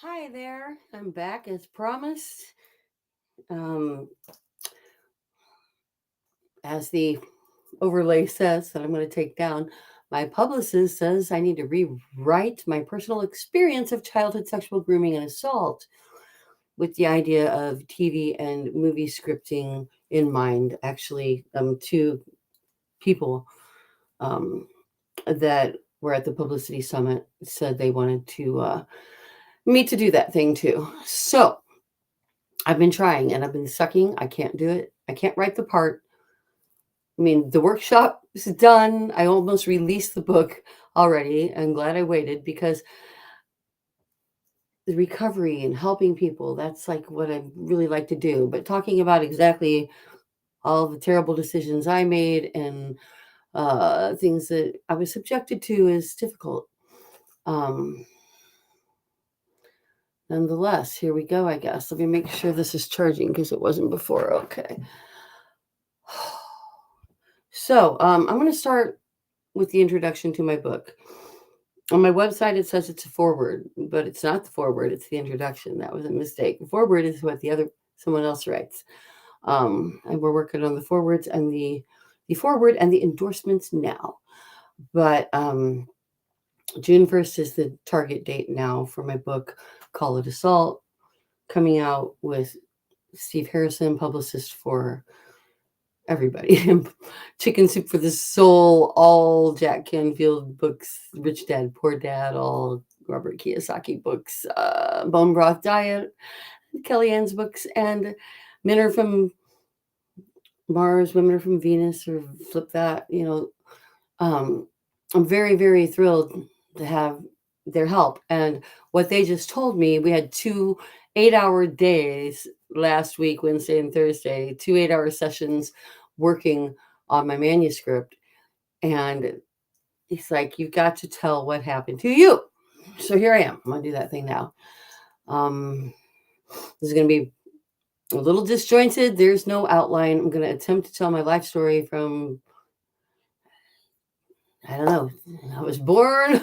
Hi there. I'm back as promised. Um, as the overlay says that I'm going to take down, my publicist says I need to rewrite my personal experience of childhood sexual grooming and assault with the idea of TV and movie scripting in mind. Actually, two people that were at the publicity summit said they wanted to me to do that thing too. So I've been trying and I've been sucking. I can't do it. I can't write the part. I mean, the workshop is done. I almost released the book already. I'm glad I waited because the recovery and helping people, that's like what I really like to do. But talking about exactly all the terrible decisions I made and things that I was subjected to is difficult. Um, Nonetheless, here we go, I guess. Let me make sure this is charging because it wasn't before. Okay. So I'm going to start with the introduction to my book. On my website, it says it's a foreword, but it's not the foreword. It's the introduction. That was a mistake. The foreword is what someone else writes. And we're working on the forewords and the foreword and the endorsements now. But June 1st is the target date now for my book, Call It Assault, coming out with Steve Harrison, publicist for everybody. Chicken Soup for the Soul, all Jack Canfield books, Rich Dad, Poor Dad, all Robert Kiyosaki books, Bone Broth Diet, Kellyanne's books, and Men Are From Mars, Women Are From Venus, or flip that, um, I'm very, very thrilled to have their help. And what they just told me, we had 2 8-hour days last week, Wednesday and Thursday, 2 8-hour sessions working on my manuscript. And he's like, you've got to tell what happened to you. So here I am. I'm going to do that thing now. This is going to be a little disjointed. There's no outline. I'm going to attempt to tell my life story from, I don't know, I was born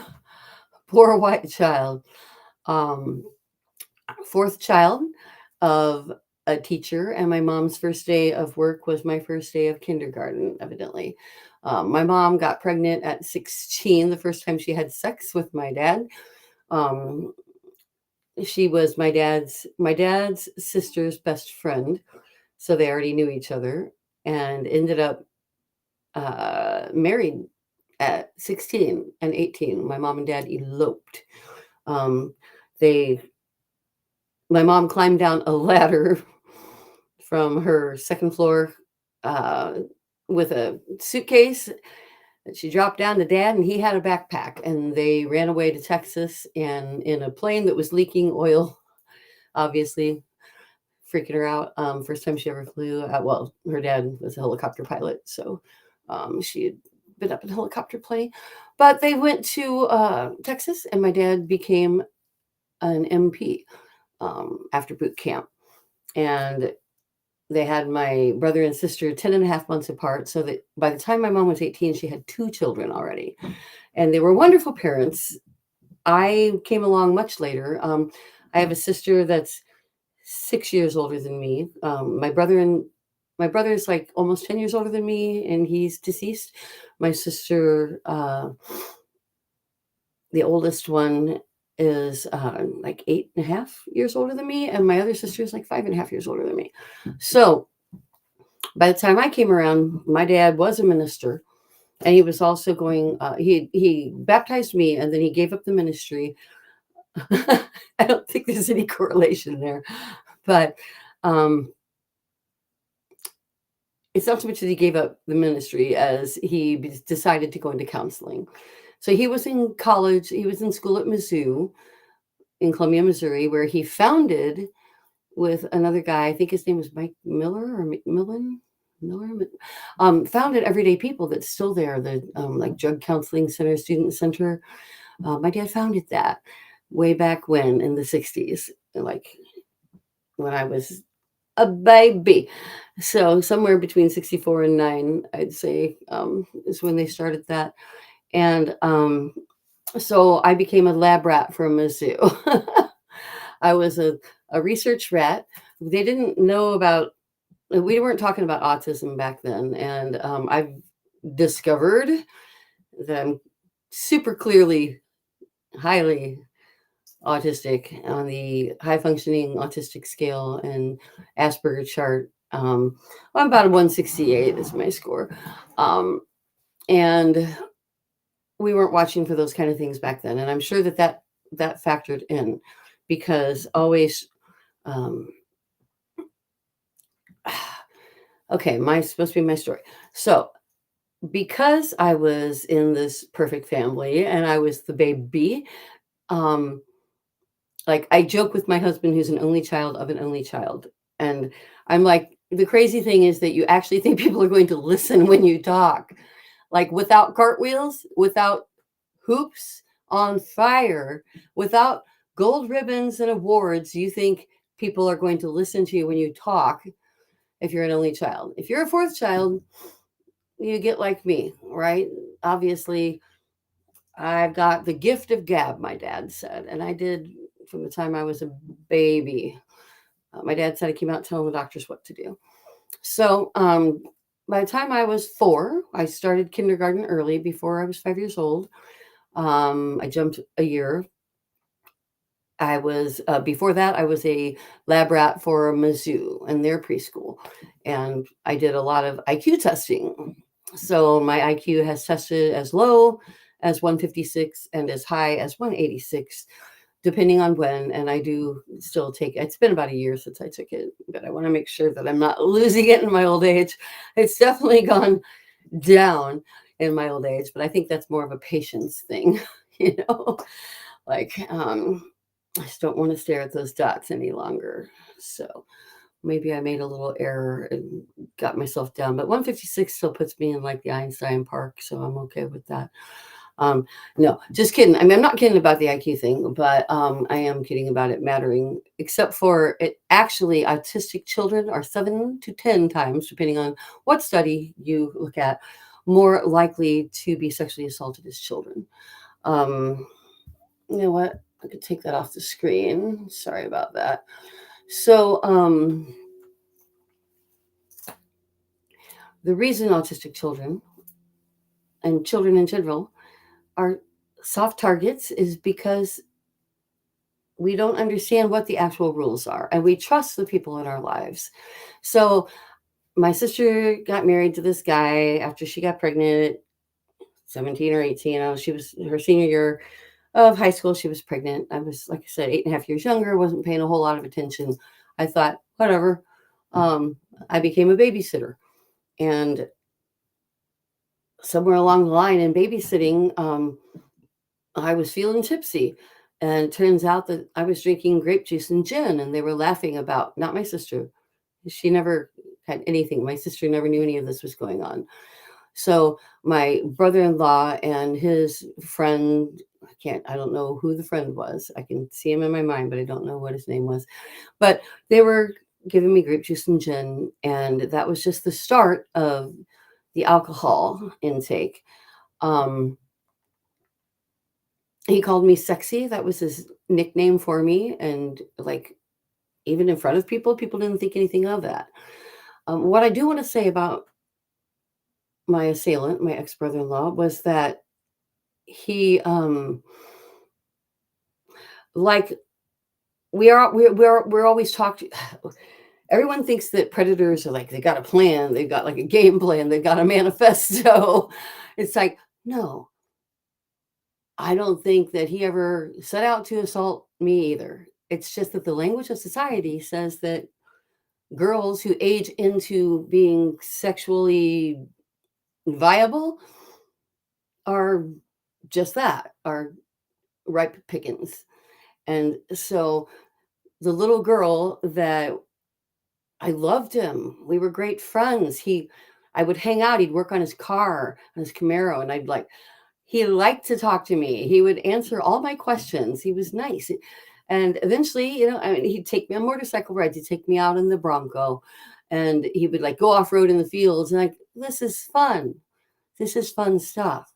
poor white child. Um, Fourth child of a teacher, and my mom's first day of work was my first day of kindergarten, evidently. My mom got pregnant at 16, the first time she had sex with my dad. Um, she was my dad's sister's best friend, so they already knew each other, and ended up married at 16 and 18. My mom and dad eloped. Um, they My mom climbed down a ladder from her second floor uh, with a suitcase. And she dropped down to dad, and he had a backpack. And they ran away to Texas and in a plane that was leaking oil, obviously freaking her out. First time she ever flew. Well, her dad was a helicopter pilot, so she had been up in a helicopter plane. But they went to Texas, and my dad became an MP after boot camp. And they had my brother and sister 10 and a half months apart. So that by the time my mom was 18, she had 2 children already. And they were wonderful parents. I came along much later. I have a sister that's 6 years older than me. My brother is like almost 10 years older than me, and he's deceased. My sister, the oldest one, is like 8.5 years older than me, and my other sister is like 5.5 years older than me. So by the time I came around, my dad was a minister, and he was also going. He baptized me, and then he gave up the ministry. I don't think there's any correlation there, but um, it's not so much that he gave up the ministry as he decided to go into counseling. So he was in college. He was in school at Mizzou in Columbia, Missouri, where he founded with another guy. I think his name was Mike Miller or McMillan. Miller, founded Everyday People that's still there, the like drug counseling center, student center. My dad founded that way back when in the 60s, like when I was a baby. So somewhere between 64 and 9, I'd say, is when they started that. And So I became a lab rat from a zoo. I was a research rat. They didn't know about, we weren't talking about autism back then. And I've discovered that I'm super clearly highly autistic on the high functioning autistic scale and Asperger chart. I'm about a 168 is my score. Um, and we weren't watching for those kind of things back then. And I'm sure that factored in because always, um, okay, my supposed to be my story. So because I was in this perfect family and I was the baby, um, like I joke with my husband who's an only child of an only child. And I'm like, the crazy thing is that you actually think people are going to listen when you talk. Like without cartwheels, without hoops on fire, without gold ribbons and awards, you think people are going to listen to you when you talk if you're an only child. If you're a fourth child, you get like me, right? Obviously, I've got the gift of gab, my dad said, and I did from the time I was a baby. My dad said I came out telling the doctors what to do. So by the time I was 4, I started kindergarten early before I was 5 years old. I jumped a year. I was before that I was a lab rat for Mizzou and their preschool, and I did a lot of IQ testing. So my IQ has tested as low as 156 and as high as 186, depending on when. And I do still take it. It's been about a year since I took it, but I want to make sure that I'm not losing it in my old age. It's definitely gone down in my old age, but I think that's more of a patience thing, you know, like I just don't want to stare at those dots any longer. So maybe I made a little error and got myself down, but 156 still puts me in like the Einstein Park, so I'm okay with that. Um, no, just kidding. I mean, I'm not kidding about the IQ thing, but I am kidding about it mattering, except for it actually, autistic children are 7 to 10 times, depending on what study you look at, more likely to be sexually assaulted as children. Um, you know what? I could take that off the screen. Sorry about that. So, the reason autistic children and children in general are soft targets is because we don't understand what the actual rules are and we trust the people in our lives. So my sister got married to this guy after she got pregnant at 17 or 18. She was her senior year of high school. She was pregnant. I was, like I said, 8.5 years younger, wasn't paying a whole lot of attention. I thought, whatever. I became a babysitter. And somewhere along the line in babysitting, I was feeling tipsy. And it turns out that I was drinking grape juice and gin, and they were laughing about, not my sister. She never had anything. My sister never knew any of this was going on. So my brother-in-law and his friend, I don't know who the friend was. I can see him in my mind, but I don't know what his name was. But they were giving me grape juice and gin, and that was just the start of the alcohol intake. He called me sexy. That was his nickname for me. And like, even in front of people, people didn't think anything of that. What I do want to say about my assailant, my ex-brother-in-law, was that he, like, we're always talking. Everyone thinks that predators are like, they got a plan, they've got like a game plan, they've got a manifesto. It's like, no, I don't think that he ever set out to assault me either. It's just that the language of society says that girls who age into being sexually viable are just that, are ripe pickings. And so the little girl that I loved him, we were great friends. I would hang out, he'd work on his car, on his Camaro, and he liked to talk to me. He would answer all my questions. He was nice. And eventually, I mean, he'd take me on motorcycle rides. He'd take me out in the Bronco, and he would like go off road in the fields. And like, this is fun. This is fun stuff.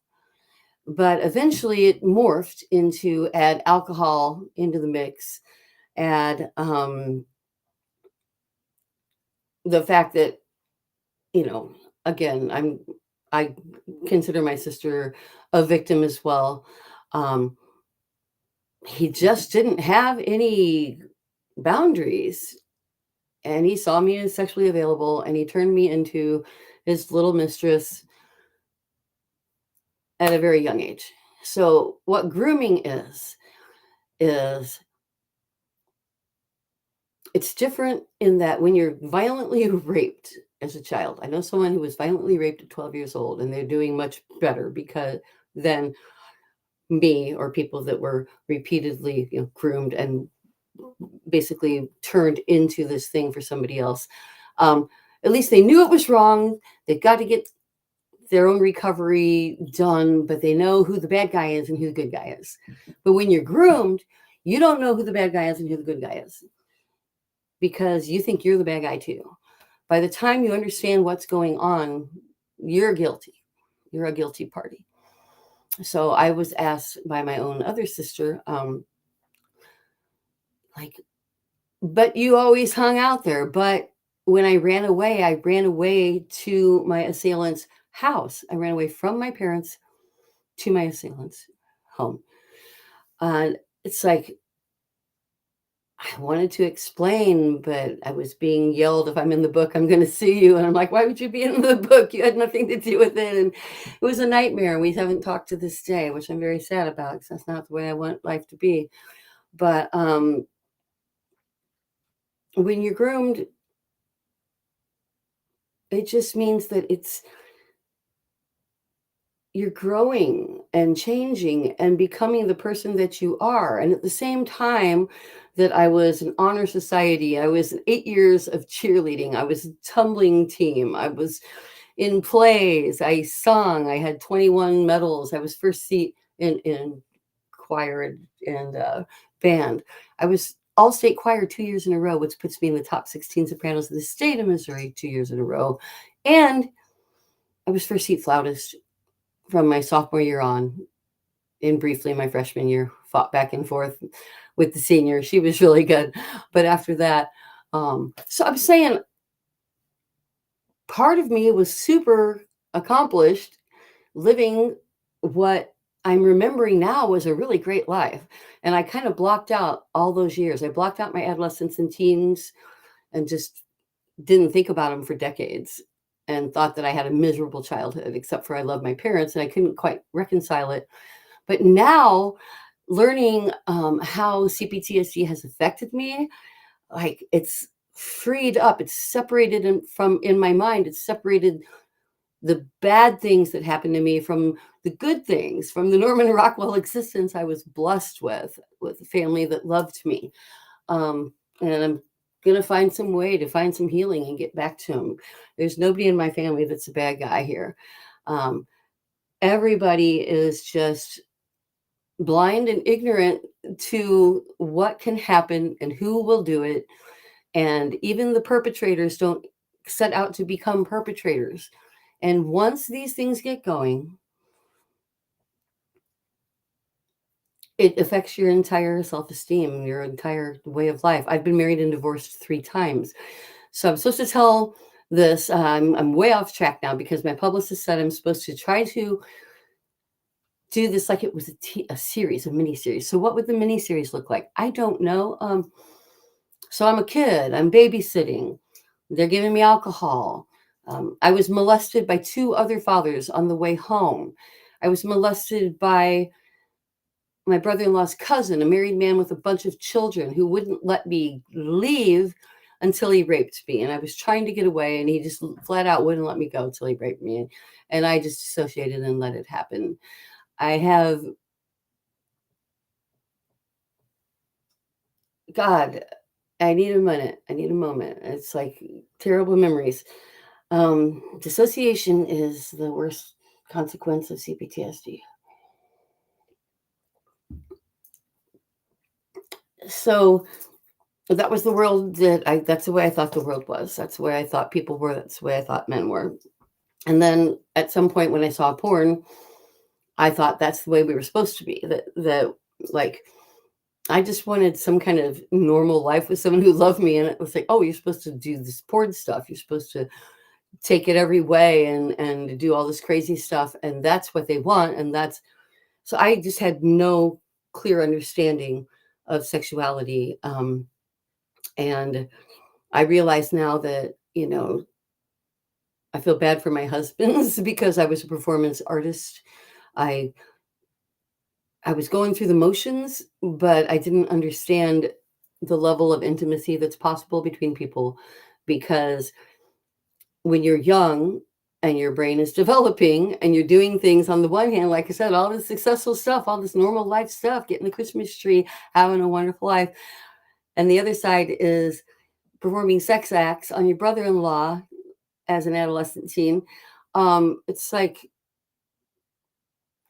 But eventually it morphed into add alcohol into the mix, add the fact that, you know, again, I consider my sister a victim as well. Um, he just didn't have any boundaries, and he saw me as sexually available, and he turned me into his little mistress at a very young age. So what grooming is it's different in that when you're violently raped as a child. I know someone who was violently raped at 12 years old, and they're doing much better because than me, or people that were repeatedly, groomed and basically turned into this thing for somebody else. Um, at least they knew it was wrong. They got to get their own recovery done, but they know who the bad guy is and who the good guy is. But when you're groomed, you don't know who the bad guy is and who the good guy is, because you think you're the bad guy too. By the time you understand what's going on, you're guilty. You're a guilty party. So I was asked by my own other sister, like, but you always hung out there. But when I ran away to my assailant's house. I ran away from my parents to my assailant's home. And it's like, I wanted to explain, but I was being yelled, if I'm in the book, I'm going to sue you. And I'm like, why would you be in the book? You had nothing to do with it. And it was a nightmare. We haven't talked to this day, which I'm very sad about, because that's not the way I want life to be. But when you're groomed, it just means that you're growing and changing and becoming the person that you are. And at the same time that I was an honor society, I was 8 years of cheerleading, I was a tumbling team, I was in plays, I sung, I had 21 medals, I was first seat in choir and band. I was all state choir 2 years in a row, which puts me in the top 16 sopranos of the state of Missouri 2 years in a row. And I was first seat flautist from my sophomore year on. And briefly my freshman year, fought back and forth with the senior. She was really good. But after that, so I'm saying part of me was super accomplished living what I'm remembering now was a really great life. And I kind of blocked out all those years. I blocked out my adolescence and teens and just didn't think about them for decades, and thought that I had a miserable childhood, except for I loved my parents and I couldn't quite reconcile it. But now, learning how CPTSD has affected me, like, it's freed up, it's separated in my mind, it's separated the bad things that happened to me from the good things, from the Norman Rockwell existence I was blessed with a family that loved me. And I'm going to find some way to find some healing and get back to him. There's nobody in my family that's a bad guy here. Everybody is just blind and ignorant to what can happen and who will do it. And even the perpetrators don't set out to become perpetrators. And once these things get going, it affects your entire self-esteem, your entire way of life. I've been married and divorced 3 times. So I'm supposed to tell this. I'm way off track now, because my publicist said I'm supposed to try to do this like it was a series, a mini series. So what would the mini series look like? I don't know. So I'm a kid. I'm babysitting. They're giving me alcohol. I was molested by 2 other fathers on the way home. I was molested by my brother-in-law's cousin, a married man with a bunch of children, who wouldn't let me leave until he raped me. And I was trying to get away, and he just flat out wouldn't let me go until he raped me. And I just dissociated and let it happen. I have, God, I need a minute. I need a moment. It's like terrible memories. Dissociation is the worst consequence of CPTSD. So that was the world that's the way I thought the world was. That's the way I thought people were. That's the way I thought men were. And then at some point when I saw porn, I thought that's the way we were supposed to be. That like I just wanted some kind of normal life with someone who loved me, and it was like, oh, you're supposed to do this porn stuff. You're supposed to take it every way and do all this crazy stuff, and that's what they want, and that's so I just had no clear understanding of sexuality, and I realize now that I feel bad for my husbands because I was a performance artist. I I was going through the motions, but I didn't understand the level of intimacy that's possible between people because when you're young and your brain is developing and you're doing things on the one hand, like I said, all this successful stuff, all this normal life stuff, getting the Christmas tree, having a wonderful life. And the other side is performing sex acts on your brother-in-law as an adolescent teen. It's like,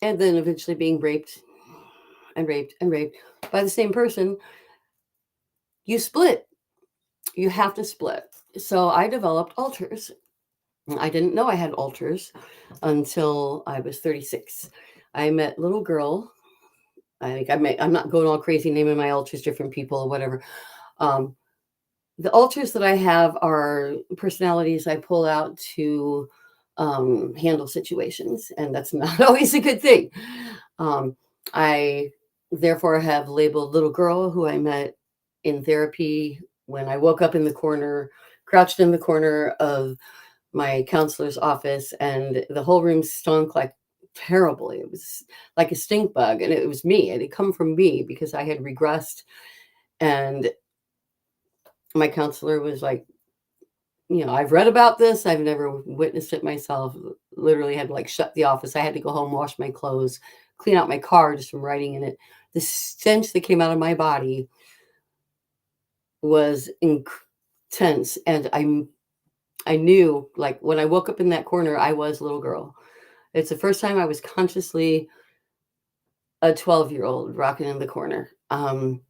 and then eventually being raped and raped and raped by the same person. You split. You have to split. So I developed alters. I didn't know I had alters until I was 36. I met little girl. I'm not going all crazy naming my alters different people or whatever. Um, the alters that I have are personalities I pull out to handle situations, and that's not always a good thing. I therefore have labeled little girl who I met in therapy when I woke up in the corner, crouched in the corner of my counselor's office, and the whole room stunk like terribly. It was like a stink bug, and it was me. It had come from me because I had regressed. And my counselor was like, I've read about this. I've never witnessed it myself. Literally had to like shut the office. I had to go home, wash my clothes, clean out my car just from writing in it. The stench that came out of my body was intense. And I knew, like, when I woke up in that corner, I was a little girl. It's the first time I was consciously a 12-year-old rocking in the corner. And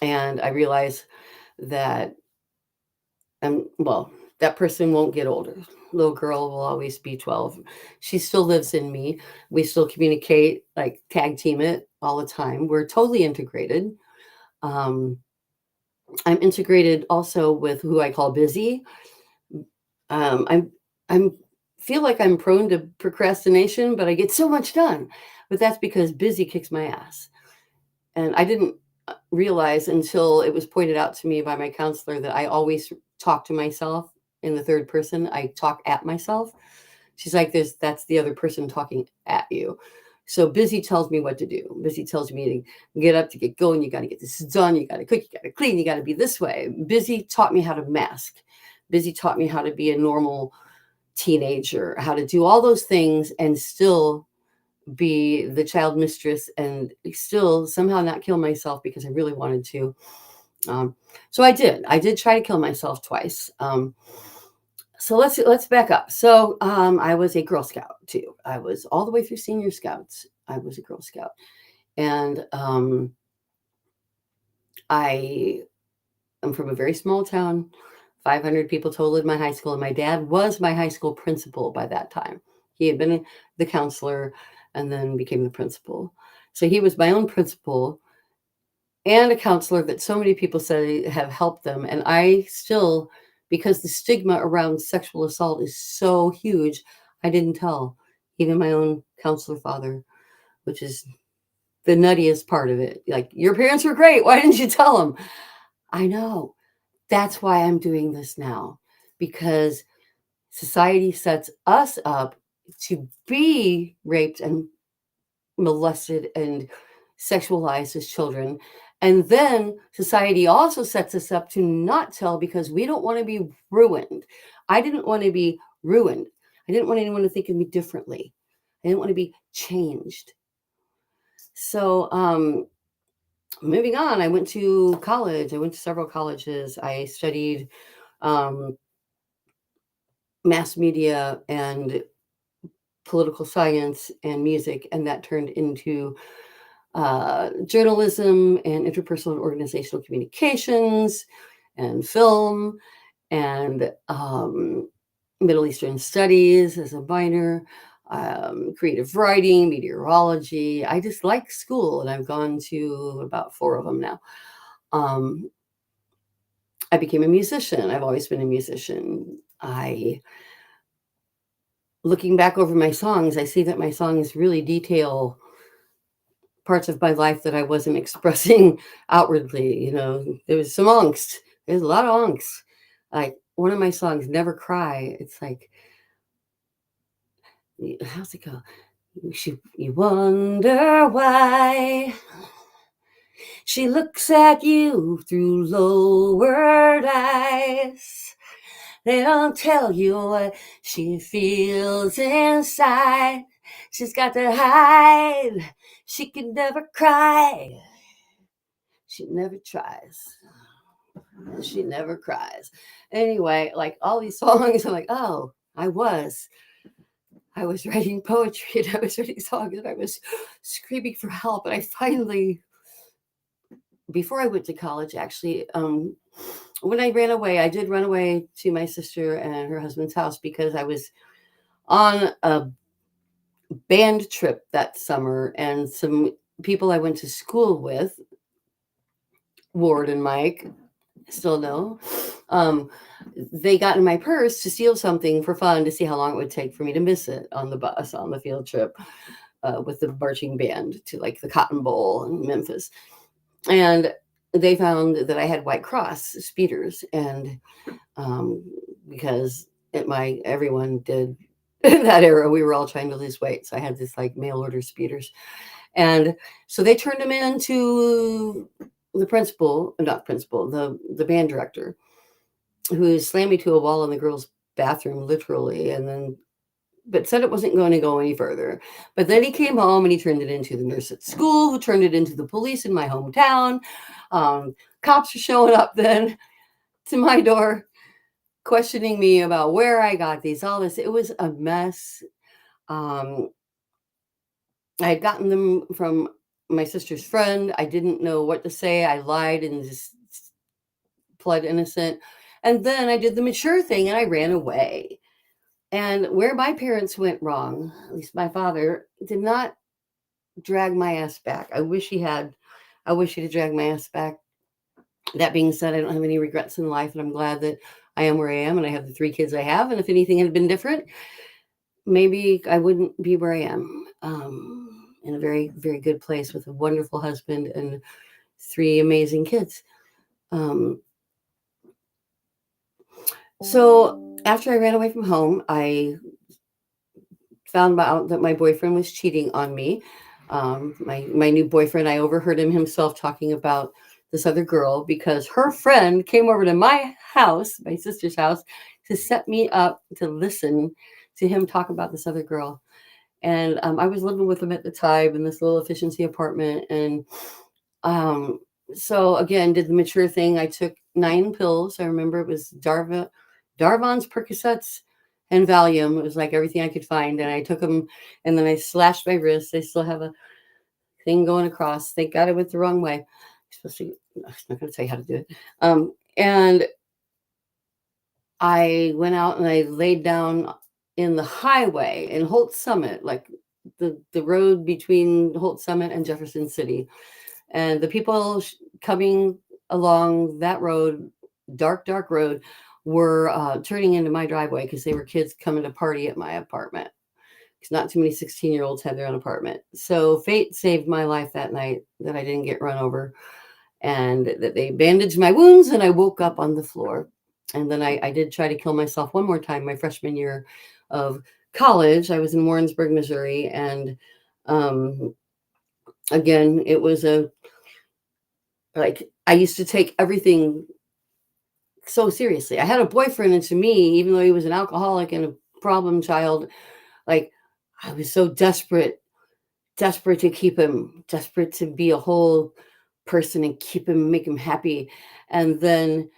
I realized that, that person won't get older. Little girl will always be 12. She still lives in me. We still communicate, like tag team it all the time. We're totally integrated. Um, I'm integrated also with who I call busy. I'm feel like I'm prone to procrastination, but I get so much done. But that's because busy kicks my ass. And I didn't realize until it was pointed out to me by my counselor that I always talk to myself in the third person. I talk at myself. She's like, that's the other person talking at you. So busy tells me what to do. Busy tells me to get up, to get going. You got to get this done. You got to cook. You got to clean. You got to be this way. Busy taught me how to mask. Busy taught me how to be a normal teenager, how to do all those things and still be the child mistress and still somehow not kill myself because I really wanted to. So I did try to kill myself twice. So let's back up. So I was a Girl Scout too. I was all the way through senior scouts. I was a Girl Scout, and I am from a very small town. 500 people total in my high school, and my dad was my high school principal by that time. He had been the counselor and then became the principal. So he was my own principal and a counselor that so many people say have helped them. And I still, because the stigma around sexual assault is so huge, I didn't tell even my own counselor father, which is the nuttiest part of it. Like, your parents were great. Why didn't you tell them? I know. That's why I'm doing this now, because society sets us up to be raped and molested and sexualized as children. And then society also sets us up to not tell because we don't want to be ruined. I didn't want to be ruined. I didn't want anyone to think of me differently. I didn't want to be changed. So, moving on, I went to college. I went to several colleges. I studied mass media and political science and music, and that turned into journalism and interpersonal and organizational communications and film and Middle Eastern studies as a minor. creative writing, meteorology. I just like school, and I've gone to about 4 of them now. I became a musician. I've always been a musician. Looking back over my songs, I see that my songs really detail parts of my life that I wasn't expressing outwardly. There was some angst. There's a lot of angst. Like one of my songs, Never Cry, it's like, how's it go? You wonder why she looks at you through lowered eyes. They don't tell you what she feels inside. She's got to hide. She can never cry. She never tries. She never cries. Anyway, like all these songs, I'm like, oh, I was writing poetry and I was writing songs and I was screaming for help. And I finally, before I went to college, actually, when I ran away, I did run away to my sister and her husband's house because I was on a band trip that summer, and some people I went to school with, Ward and Mike, still know, they got in my purse to steal something for fun to see how long it would take for me to miss it on the bus on the field trip with the marching band to like the Cotton Bowl in Memphis. And they found that I had White Cross speeders, and because everyone did in that era, we were all trying to lose weight, so I had this like mail order speeders, and so they turned them in to the the band director, who slammed me to a wall in the girls' bathroom, literally, but said it wasn't going to go any further. But then he came home and he turned it into the nurse at school, who turned it into the police in my hometown. Cops are showing up then to my door, questioning me about where I got all this. It was a mess. I had gotten them from my sister's friend. I didn't know what to say. I lied and just pled innocent. And then I did the mature thing and I ran away. And where my parents went wrong, at least my father, did not drag my ass back. I wish he had. I wish he'd have dragged my ass back. That being said, I don't have any regrets in life, and I'm glad that I am where I am, and I have the 3 kids I have. And if anything had been different, maybe I wouldn't be where I am. In a very, very good place with a wonderful husband and 3 amazing kids. So after I ran away from home, I found out that my boyfriend was cheating on me. My new boyfriend, I overheard himself talking about this other girl because her friend came over to my house, my sister's house, to set me up to listen to him talk about this other girl. And I was living with him at the time in this little efficiency apartment. And so again, did the mature thing. I took 9 pills. I remember it was Darvon's, Percocets, and Valium. It was like everything I could find. And I took them and then I slashed my wrist. I still have a thing going across. Thank God I went the wrong way. I'm not going to tell you how to do it. And I went out and I laid down in the highway in Holt Summit, like the road between Holt Summit and Jefferson City. And the people coming along that road, dark road, were turning into my driveway because they were kids coming to party at my apartment. Because not too many 16-year-olds had their own apartment. So fate saved my life that night that I didn't get run over, and that they bandaged my wounds, and I woke up on the floor. And then I did try to kill myself one more time my freshman year of college. I was in Warrensburg, Missouri, and again, it was I used to take everything so seriously. I had a boyfriend, and to me, even though he was an alcoholic and a problem child, like I was so desperate to keep him, desperate to be a whole person and keep him, make him happy. And then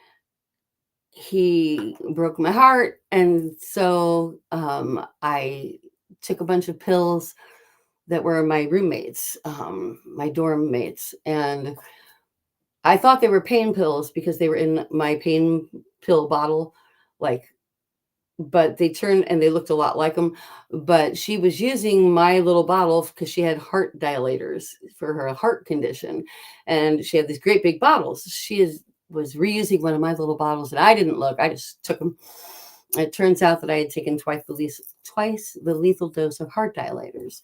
he broke my heart. And so I took a bunch of pills that were my roommates, my dorm mates. And I thought they were pain pills because they were in my pain pill bottle, like but they turned and they looked a lot like them. But she was using my little bottle because she had heart dilators for her heart condition, and she had these great big bottles. Was reusing one of my little bottles, and I didn't look. I just took them. It turns out that I had taken twice the lethal dose of heart dilators,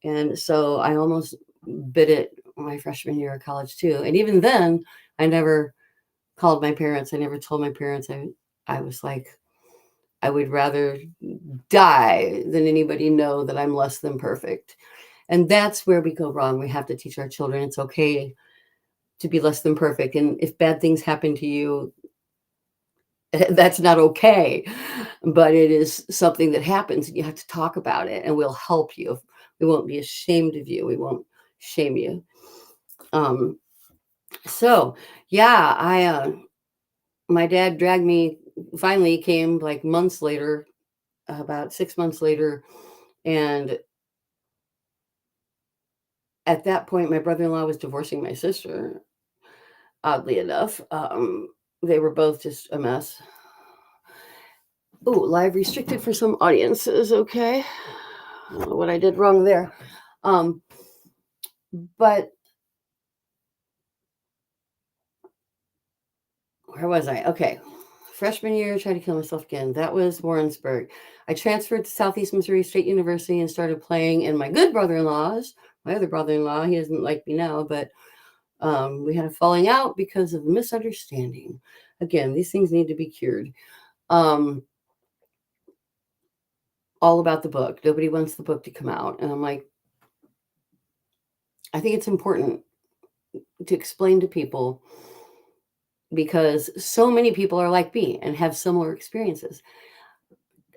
and so I almost bit it my freshman year of college too. And even then, I never called my parents. I never told my parents. I was like, I would rather die than anybody know that I'm less than perfect. And that's where we go wrong. We have to teach our children it's okay to be less than perfect. And if bad things happen to you, that's not okay. But it is something that happens, and you have to talk about it, and we'll help you. We won't be ashamed of you. We won't shame you. So yeah, my dad dragged me, finally came like months later, about 6 months later. And at that point, my brother-in-law was divorcing my sister, oddly enough. They were both just a mess. Oh, live restricted for some audiences. Okay. I don't know what I did wrong there. But where was I? Okay. Freshman year, tried to kill myself again. That was Warrensburg. I transferred to Southeast Missouri State University and started playing in my good brother-in-law's. My other brother-in-law, he doesn't like me now, but we had a falling out because of misunderstanding. Again, these things need to be cured. All about the book. Nobody wants the book to come out. And I'm like, I think it's important to explain to people because so many people are like me and have similar experiences.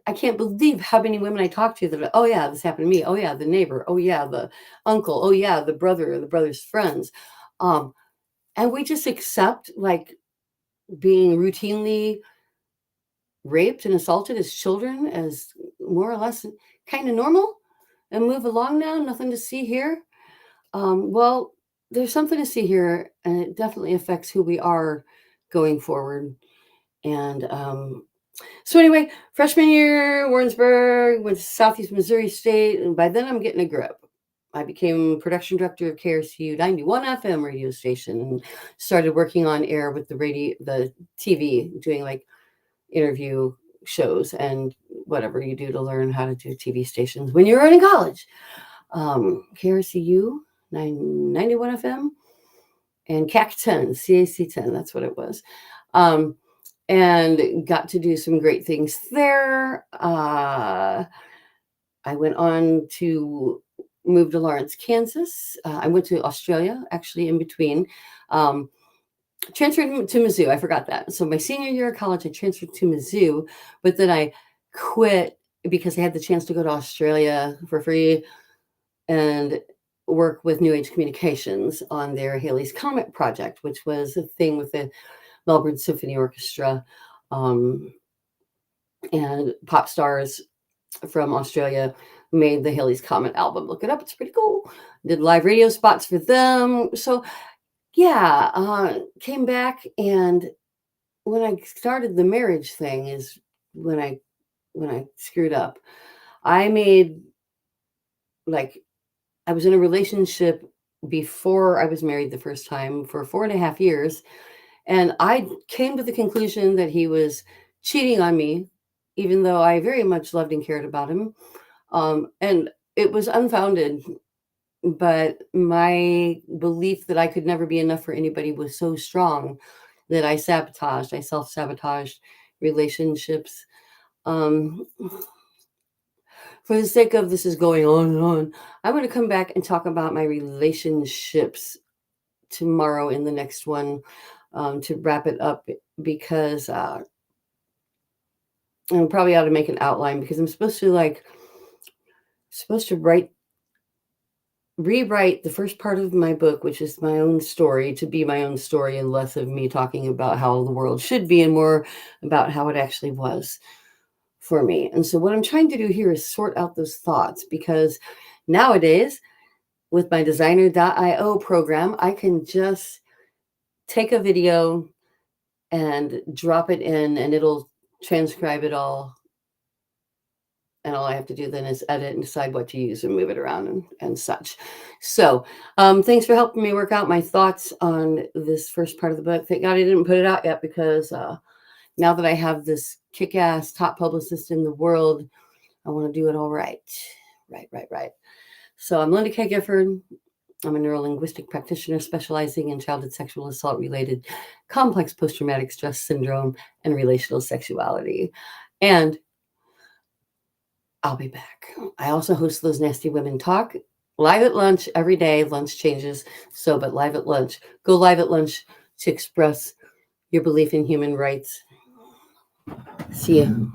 I can't believe how many women I talk to that, oh yeah, this happened to me. Oh yeah, the neighbor. Oh yeah, the uncle. Oh yeah, the brother or the brother's friends. And we just accept like being routinely raped and assaulted as children as more or less kind of normal and move along now. Nothing to see here. Well, there's something to see here, and it definitely affects who we are going forward. And so anyway, freshman year, Warrensburg, went to Southeast Missouri State, and by then I'm getting a grip. I became production director of KRCU 91 FM radio station and started working on air with the TV, doing like interview shows and whatever you do to learn how to do TV stations when you're in college. KRCU 91 FM and CAC 10, CAC 10, that's what it was. And got to do some great things there. I went on to move to Lawrence, Kansas. I went to Australia, actually, in between. Transferred to Mizzou. I forgot that. So my senior year of college, I transferred to Mizzou, but then I quit because I had the chance to go to Australia for free and work with New Age Communications on their Halley's Comet project, which was a thing with the Melbourne Symphony Orchestra and pop stars from Australia made the Halley's Comet album. Look it up. It's pretty cool. Did live radio spots for them. So yeah, came back, and when I started the marriage thing is when I screwed up. I made like I was in a relationship before I was married the first time for 4.5 years, and I came to the conclusion that he was cheating on me, even though I very much loved and cared about him. And it was unfounded, but my belief that I could never be enough for anybody was so strong that I self-sabotaged relationships. Um, for the sake of this is going on and on, I'm going to come back and talk about my relationships tomorrow in the next one to wrap it up because I probably ought to make an outline because I'm supposed to rewrite the first part of my book, which is my own story, to be my own story and less of me talking about how the world should be and more about how it actually was for me. And so what I'm trying to do here is sort out those thoughts because nowadays with my designer.io program, I can just take a video and drop it in and it'll transcribe it all And all I have to do then is edit and decide what to use and move it around and such. So thanks for helping me work out my thoughts on this first part of the book. Thank God I didn't put it out yet, because now that I have this kick-ass top publicist in the world, I want to do it all right. Right. So I'm Linda K. Gifford. I'm a neurolinguistic practitioner specializing in childhood sexual assault-related complex post-traumatic stress syndrome and relational sexuality. And I'll be back. I also host Those Nasty Women Talk live at lunch every day. Lunch changes, but live at lunch. Go live at lunch to express your belief in human rights. See you.